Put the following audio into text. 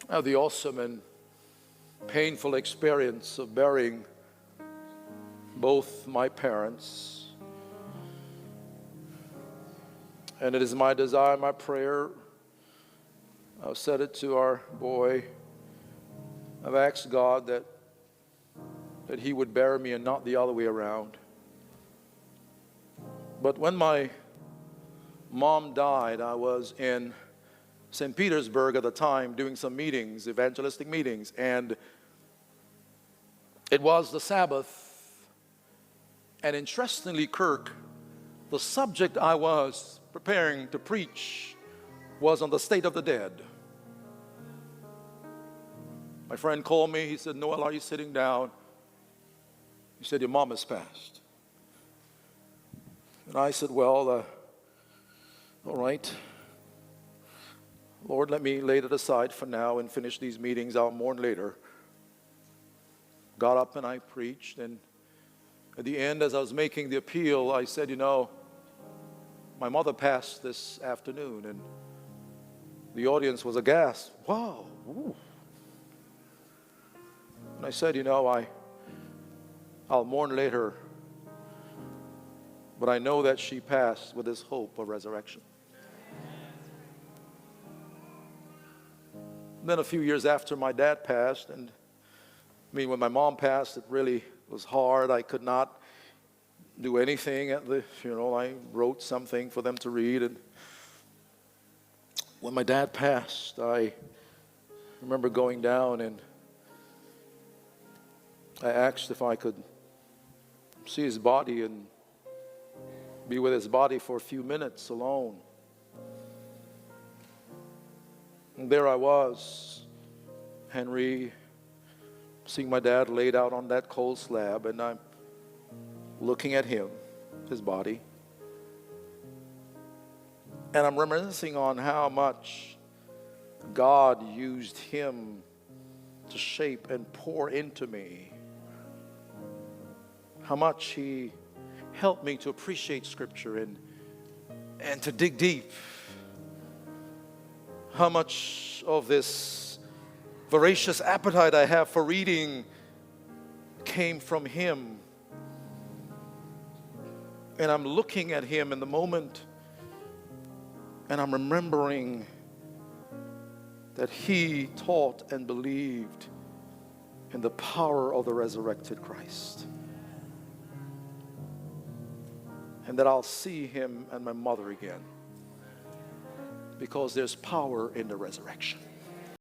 I had the awesome and painful experience of burying both my parents. And it is my desire, my prayer, I've said it to our boy, I've asked God that He would bury me and not the other way around. But when my mom died, I was in St. Petersburg at the time doing some meetings, evangelistic meetings, and it was the Sabbath. And interestingly, Kirk, the subject I was preparing to preach was on the state of the dead. My friend called me. He said, "Noel, are you sitting down?" He said, "Your mom has passed." And I said, "Well, all right. Lord, let me lay that aside for now and finish these meetings. I'll mourn later." Got up and I preached. And at the end, as I was making the appeal, I said, my mother passed this afternoon. And the audience was aghast. Wow. Ooh. And I said, I'll mourn later, but I know that she passed with this hope of resurrection. Then a few years after my dad passed, and when my mom passed, it really was hard. I could not do anything at the funeral. I wrote something for them to read. And when my dad passed, I remember going down and I asked if I could see his body and be with his body for a few minutes alone. And there I was, Henry, seeing my dad laid out on that cold slab, and I'm looking at him, his body, and I'm reminiscing on how much God used him to shape and pour into me, how much he helped me to appreciate Scripture and to dig deep, how much of this voracious appetite I have for reading came from him. And I'm looking at him in the moment, and I'm remembering that he taught and believed in the power of the resurrected Christ. And that I'll see him and my mother again, because there's power in the resurrection.